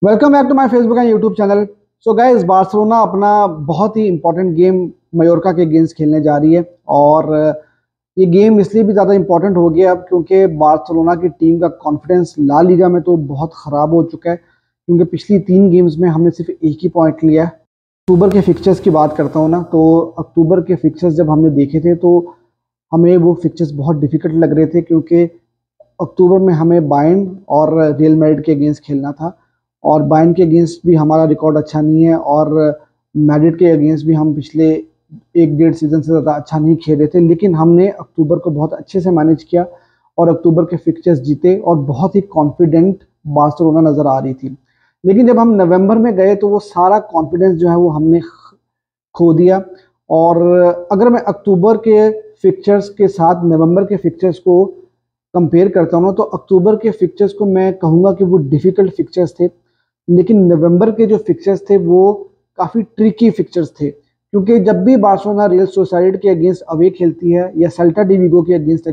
Welcome back to my Facebook and YouTube channel. So guys, Barcelona अपना बहुत ही important game मयोर्का के against खेलने जा रही है। और ये गेम इसलिए भी ज़्यादा इंपॉर्टेंट हो गया अब क्योंकि बार्सिलोना की टीम का कॉन्फिडेंस ला लीगा में तो बहुत ख़राब हो चुका है, क्योंकि पिछली 3 गेम्स में हमने सिर्फ एक ही पॉइंट लिया है। अक्टूबर के फिक्चर्स की बात करता हूँ ना, तो अक्टूबर के फिक्चर्स जब हमने देखे थे तो हमें वो फिक्चर्स बहुत डिफिकल्ट लग रहे थे, क्योंकि अक्टूबर में हमें बायर्न और रियल मैड्रिड के अगेंस्ट खेलना था। और बायर्न के अगेंस्ट भी हमारा रिकॉर्ड अच्छा नहीं है, और मैड्रिड के अगेंस्ट भी हम पिछले 1 डेढ़ सीजन से ज़्यादा अच्छा नहीं खेल रहे थे। लेकिन हमने अक्टूबर को बहुत अच्छे से मैनेज किया और अक्टूबर के फिक्चर्स जीते और बहुत ही कॉन्फिडेंट बार्सिलोना नज़र आ रही थी। लेकिन जब हम नवंबर में गए तो वो सारा कॉन्फिडेंस जो है वो हमने खो दिया। और अगर मैं अक्टूबर के फिक्चर्स के साथ नवंबर के फिक्चर्स को कंपेयर करता हूँ ना, तो अक्टूबर के फिक्चर्स को मैं कहूँगा कि वो डिफ़िकल्ट फिक्चर्स थे। लेकिन नवंबर के जो फिक्चर्स थे वो काफ़ी ट्रिकी फिक्चर्स थे, क्योंकि जब भी बार्सिलोना रियल सोसाइटी के अगेंस्ट अवे खेलती है या सेल्टा डी विगो के अगेंस्ट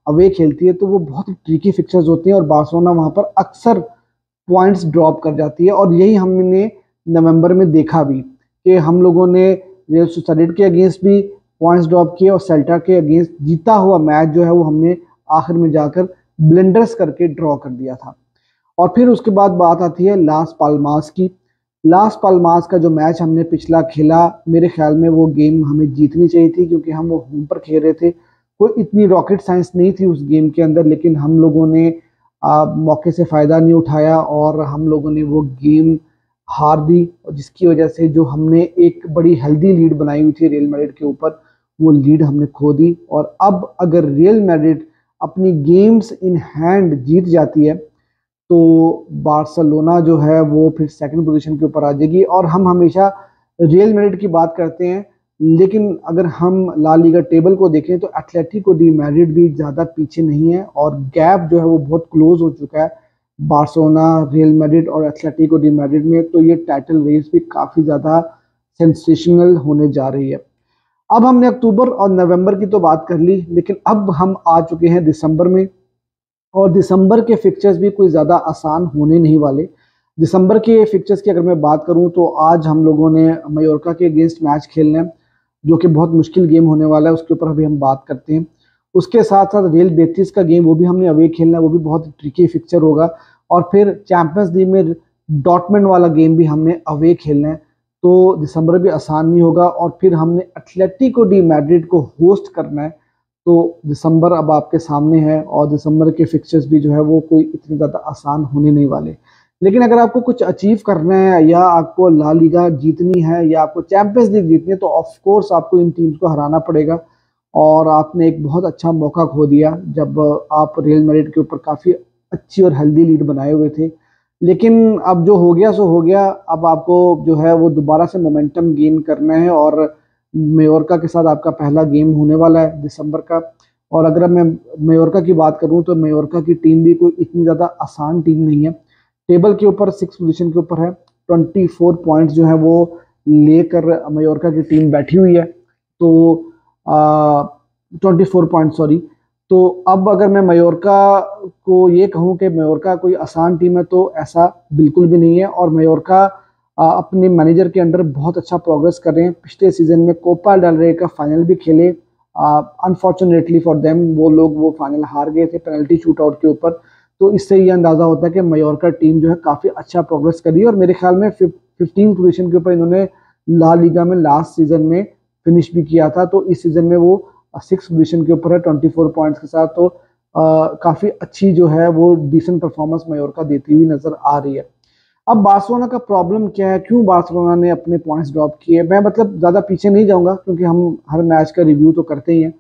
अवे खेलती है तो वो बहुत ही ट्रिकी फिक्चर्स होते हैं और बार्सिलोना वहाँ पर अक्सर पॉइंट्स ड्रॉप कर जाती है। और यही हमने नवंबर में देखा भी कि हम लोगों ने रियल सोसाइटी के अगेंस्ट भी पॉइंट्स ड्रॉप किए और सेल्टा के अगेंस्ट जीता हुआ मैच जो है वो हमने आखिर में जाकर ब्लेंडर्स करके ड्रॉ कर दिया था। और फिर उसके बाद बात आती है लास पाल्मास की। लास पाल्मास का जो मैच हमने पिछला खेला, मेरे ख्याल में वो गेम हमें जीतनी चाहिए थी, क्योंकि हम वो होम पर खेल रहे थे। कोई इतनी रॉकेट साइंस नहीं थी उस गेम के अंदर, लेकिन हम लोगों ने मौके से फ़ायदा नहीं उठाया और हम लोगों ने वो गेम हार दी, जिसकी वजह से जो हमने एक बड़ी हेल्दी लीड बनाई हुई थी रियल मैड्रिड के ऊपर, वो लीड हमने खो दी। और अब अगर रियल मैड्रिड अपनी गेम्स इन हैंड जीत जाती है तो बार्सिलोना जो है वो फिर सेकंड पोजीशन के ऊपर आ जाएगी। और हम हमेशा रियल मैड्रिड की बात करते हैं, लेकिन अगर हम ला लीगा टेबल को देखें तो एटलेटिको डी मैड्रिड भी ज़्यादा पीछे नहीं है और गैप जो है वो बहुत क्लोज हो चुका है बार्सिलोना, रियल मैड्रिड और एटलेटिको डी मैड्रिड में। तो ये टाइटल रेस भी काफ़ी ज़्यादा सेंसेशनल होने जा रही है। अब हमने अक्टूबर और नवंबर की तो बात कर ली, लेकिन अब हम आ चुके हैं दिसंबर में। और दिसंबर के फिक्चर्स भी कोई ज़्यादा आसान होने नहीं वाले। दिसंबर के फिक्चर्स की अगर मैं बात करूं तो आज हम लोगों ने मयोर्का के अगेंस्ट मैच खेलना है, जो कि बहुत मुश्किल गेम होने वाला है, उसके ऊपर अभी हम बात करते हैं। उसके साथ साथ रियल बेटिस का गेम वो भी हमने अवे खेलना है, वो भी बहुत ट्रिकी फिक्चर होगा। और फिर चैंपियंस लीग में डॉटमेंट वाला गेम भी हमने अवे खेलना है, तो दिसंबर भी आसान नहीं होगा। और फिर हमने एटलेटिको डी मैड्रिड को होस्ट करना है, तो दिसंबर अब आपके सामने है और दिसंबर के फिक्चर्स भी जो है वो कोई इतने ज़्यादा आसान होने नहीं वाले। लेकिन अगर आपको कुछ अचीव करना है या आपको ला लीगा जीतनी है या आपको चैंपियंस लीग जीतनी है तो ऑफ कोर्स आपको इन टीम्स को हराना पड़ेगा। और आपने एक बहुत अच्छा मौका खो दिया जब आप रियल मैड्रिड के ऊपर काफ़ी अच्छी और हेल्दी लीड बनाए हुए थे। लेकिन अब जो हो गया सो हो गया। अब आपको जो है वो दोबारा से मोमेंटम गेन करना है और मेयोर्का के साथ आपका पहला गेम होने वाला है दिसंबर का। और अगर मैं मेयोर्का की बात करूं तो मेयोर्का की टीम भी कोई इतनी ज़्यादा आसान टीम नहीं है। टेबल के ऊपर 6 पोजीशन के ऊपर है, 24 पॉइंट्स जो है वो लेकर मेयोर्का की टीम बैठी हुई है। तो 24 पॉइंट, सॉरी। तो अब अगर मैं मयोर्का को ये कहूँ कि मयोर्का कोई आसान टीम है तो ऐसा बिल्कुल भी नहीं है। और मयोर्का अपने मैनेजर के अंडर बहुत अच्छा प्रोग्रेस कर रहे हैं। पिछले सीजन में कोपा डेल रे का फाइनल भी खेले। अनफॉर्चुनेटली फॉर देम वो फाइनल हार गए थे पेनल्टी शूट आउट के ऊपर। तो इससे ये अंदाज़ा होता है कि मयोर्का टीम जो है काफ़ी अच्छा प्रोग्रेस करी है और मेरे ख्याल में 15 पोजीशन के ऊपर इन्होंने ला लीगा में लास्ट सीजन में फिनिश भी किया था। तो इस सीजन में वो 6 पोजीशन के ऊपर है 24 पॉइंट्स के साथ। तो काफ़ी अच्छी जो है वो डिसेंट परफॉर्मेंस मयोर्का देती हुई नज़र आ रही है। अब बार्सिलोना का प्रॉब्लम क्या है, क्यों बार्सिलोना ने अपने पॉइंट्स ड्रॉप किए? मैं मतलब ज़्यादा पीछे नहीं जाऊंगा क्योंकि हम हर मैच का रिव्यू तो करते ही हैं।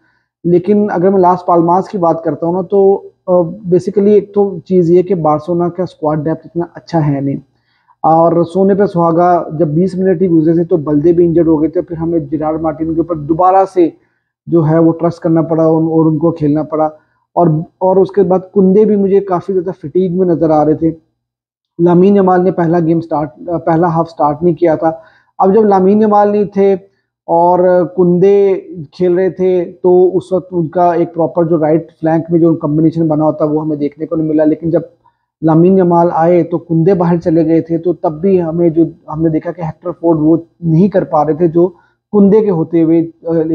लेकिन अगर मैं लास्ट पाल्मास की बात करता हूँ ना, तो बेसिकली एक तो चीज़ ये कि बार्सिलोना का स्क्वाड डेप्थ इतना अच्छा है नहीं। और सोने पे सुहागा, जब 20 मिनट ही गुजरे थे तो बल्दे भी इंजर्ड हो गए थे, फिर हमें जिरार्ड मार्टिन के ऊपर दोबारा से जो है वो ट्रस्ट करना पड़ा और उनको खेलना पड़ा। और उसके बाद कुंदे भी मुझे काफ़ी ज़्यादा फिटीग में नज़र आ रहे थे। लामीन यमाल ने पहला हाफ स्टार्ट नहीं किया था। अब जब लामीन यमाल नहीं थे और कुंदे खेल रहे थे तो उस वक्त उनका एक प्रॉपर जो राइट फ्लैंक में जो कॉम्बिनेशन बना होता वो हमें देखने को नहीं मिला। लेकिन जब लामिन यमाल आए तो कुंदे बाहर चले गए थे, तो तब भी हमें जो हमने देखा कि हेक्टर फोर्ड वो नहीं कर पा रहे थे जो कुंदे के होते हुए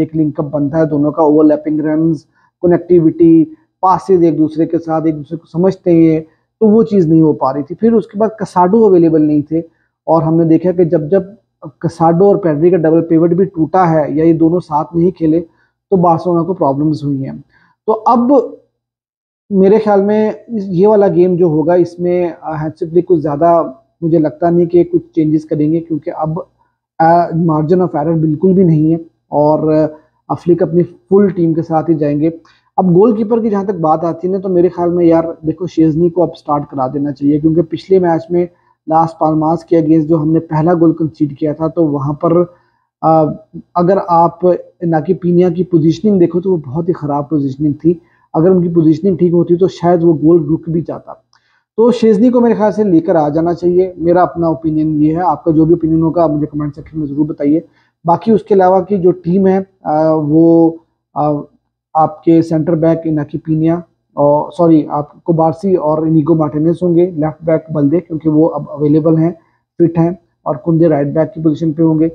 एक लिंकअप बनता है दोनों का, ओवरलैपिंग रन्स, कनेक्टिविटी, पासेज एक दूसरे के साथ, एक दूसरे को समझते हैं, तो वो चीज़ नहीं हो पा रही थी। फिर उसके बाद कसाडो अवेलेबल नहीं थे, और हमने देखा कि जब जब कसाडो और पेड्री का डबल पिवट भी टूटा है या ये दोनों साथ नहीं खेले तो बार्सिलोना को प्रॉब्लम्स हुई हैं। तो अब मेरे ख्याल में ये वाला गेम जो होगा इसमें हैंसी फ्लिक कुछ ज़्यादा मुझे लगता नहीं कि कुछ चेंजेस करेंगे, क्योंकि अब मार्जिन ऑफ एरर बिल्कुल भी नहीं है, और फ्लिक अपनी फुल टीम के साथ ही जाएंगे। अब गोलकीपर की जहाँ तक बात आती है ना, तो मेरे ख्याल में यार देखो शेजनी को अब स्टार्ट करा देना चाहिए, क्योंकि पिछले मैच में लास पाल्मास के अगेंस्ट जो हमने पहला गोल कंसीड किया था, तो वहाँ पर अगर आप नाकी पीनिया की पोजीशनिंग देखो तो वो बहुत ही ख़राब पोजीशनिंग थी। अगर उनकी पोजीशनिंग ठीक होती तो शायद वो गोल रुक भी जाता। तो शेजनी को मेरे ख्याल से लेकर आ जाना चाहिए, मेरा अपना ओपिनियन ये है। आपका जो भी ओपिनियन होगा आप मुझे कमेंट सेक्शन में ज़रूर बताइए। बाकी उसके अलावा की जो टीम है वो आपके सेंटर बैक इनाकी पीनिया और सॉरी आपको बार्सी और इनिगो मार्टिनेज होंगे, लेफ्ट बैक बल्दे क्योंकि वो अब अवेलेबल हैं, फिट हैं, और कुंदे राइट बैक की पोजीशन पे होंगे।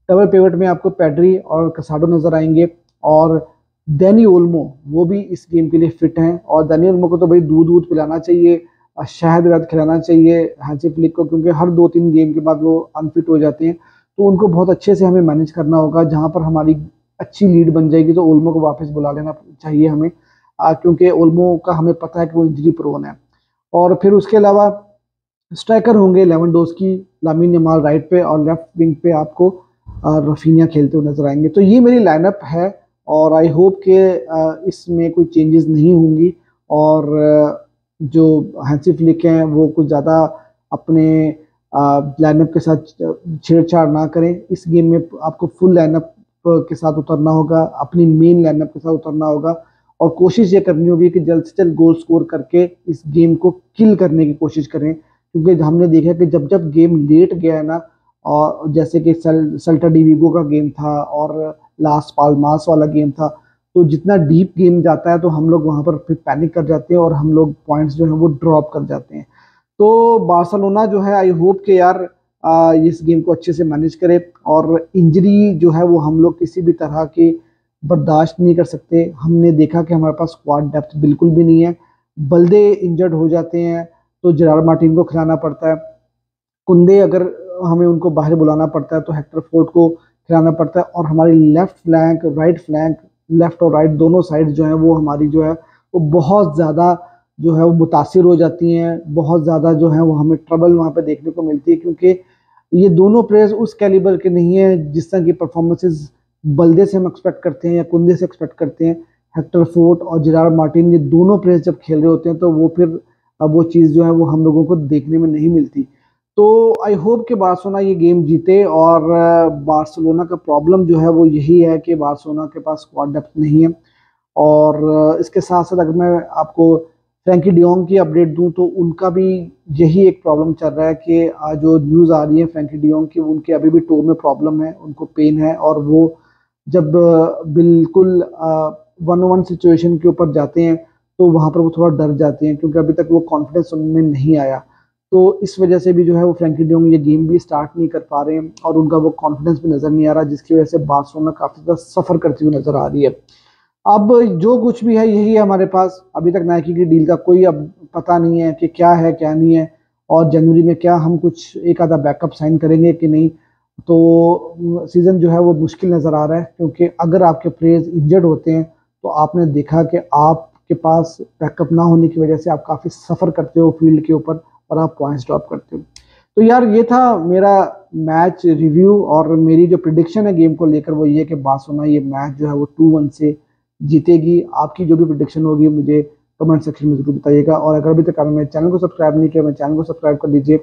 डबल पिवट में आपको पेड्री और कसाडो नजर आएंगे, और डैनी ओल्मो वो भी इस गेम के लिए फिट हैं, और डैनी ओल्मो को तो भाई दूध दूध पिलाना चाहिए, शहद वहद खिलाना चाहिए हैंसी फ्लिक को, क्योंकि हर 2-3 गेम के बाद वो अनफिट हो जाते हैं। तो उनको बहुत अच्छे से हमें मैनेज करना होगा। जहां पर हमारी अच्छी लीड बन जाएगी तो ओल्मो को वापस बुला लेना चाहिए हमें, क्योंकि ओल्मो का हमें पता है कि वो इंजरी प्रोन है। और फिर उसके अलावा स्ट्राइकर होंगे लेवेंडोस्की, लामिन यमाल राइट पे, और लेफ्ट विंग पे आपको रफीनिया खेलते हुए नजर आएंगे। तो ये मेरी लाइनअप है, और आई होप के इसमें कोई चेंजेस नहीं होंगी, और जो हैंसी फ्लिक हैं वो कुछ ज़्यादा अपने लाइनअप के साथ छेड़छाड़ ना करें। इस गेम में आपको फुल लाइनअप के साथ उतरना होगा, अपनी मेन लाइनअप के साथ उतरना होगा, और कोशिश ये करनी होगी कि जल्द से जल्द गोल स्कोर करके इस गेम को किल करने की कोशिश करें, क्योंकि हमने देखा कि जब जब गेम लेट गया है ना, और जैसे कि सेल्टा डी विगो का गेम था और लास पाल्मास वाला गेम था, तो जितना डीप गेम जाता है तो हम लोग वहां पर फिर पैनिक कर जाते हैं और हम लोग पॉइंट्स जो है वो ड्रॉप कर जाते हैं। तो बार्सिलोना जो है आई होप के यार इस गेम को अच्छे से मैनेज करे, और इंजरी जो है वो हम लोग किसी भी तरह की बर्दाश्त नहीं कर सकते। हमने देखा कि हमारे पास स्क्वाड डेप्थ बिल्कुल भी नहीं है, बल्दे इंजर्ड हो जाते हैं तो जेरार्ड मार्टिन को खिलाना पड़ता है, कुंदे अगर हमें उनको बाहर बुलाना पड़ता है तो हेक्टर फोर्ड को खिलाना पड़ता है, और हमारी left flank right flank, left और राइट दोनों साइड जो है वो हमारी जो है वो बहुत ज़्यादा जो है वो मुतासिर हो जाती हैं, बहुत ज़्यादा जो है वो हमें ट्रबल वहाँ पे देखने को मिलती है, क्योंकि ये दोनों प्लेयर्स उस कैलिबर के नहीं है जिस तरह की परफॉर्मेंसेज बल्दे से हम एक्सपेक्ट करते हैं या कुंदे से एक्सपेक्ट करते हैं। हेक्टर फोर्ड और जेरार्ड मार्टिन ये दोनों प्लेयर्स जब खेल रहे होते हैं तो वो फिर अब वो चीज़ जो है वो हम लोगों को देखने में नहीं मिलती। तो आई होप कि बार्सिलोना ये गेम जीते, और बार्सिलोना का प्रॉब्लम जो है वो यही है कि बार्सिलोना के पास स्क्वाड डेप्थ नहीं है। और इसके साथ साथ अगर मैं आपको फ्रैंकी डियोंग की अपडेट दूं तो उनका भी यही एक प्रॉब्लम चल रहा है कि जो न्यूज़ आ रही है फ्रैंकी डियोंग की, उनके अभी भी टो में प्रॉब्लम है, उनको पेन है, और वो जब बिल्कुल 1-on-1 सिचुएशन के ऊपर जाते हैं तो वहाँ पर वो थोड़ा डर जाते हैं, क्योंकि अभी तक वो कॉन्फिडेंस उनमें नहीं आया। तो इस वजह से भी जो है वो फ्रैंकी डियोंग ये गेम भी स्टार्ट नहीं कर पा रहे हैं, और उनका वो कॉन्फिडेंस भी नज़र नहीं आ रहा, जिसकी वजह से बार्सिलोना काफ़ी ज़्यादा सफ़र करती हुई नज़र आ रही है। अब जो कुछ भी है यही है हमारे पास, अभी तक नाइकी की डील का कोई अब पता नहीं है कि क्या है क्या नहीं है, और जनवरी में क्या हम कुछ एक आधा बैकअप साइन करेंगे कि नहीं। तो सीज़न जो है वो मुश्किल नज़र आ रहा है, क्योंकि अगर आपके प्लेयर्स इंजर्ड होते हैं तो आपने देखा कि आपके पास बैकअप ना होने की वजह से आप काफ़ी सफ़र करते हो फील्ड के ऊपर, और आप पॉइंट्स ड्रॉप करते हो। तो यार ये था मेरा मैच रिव्यू, और मेरी जो प्रिडिक्शन है गेम को लेकर वो ये कि बार्सिलोना ये मैच जो है वो 2-1 से जीतेगी। आपकी जो भी प्रिडिक्शन होगी मुझे कमेंट सेक्शन में जरूर बताइएगा, और अगर अभी तक आपने मेरे चैनल को सब्सक्राइब नहीं किया, मेरे चैनल को सब्सक्राइब कर दीजिए।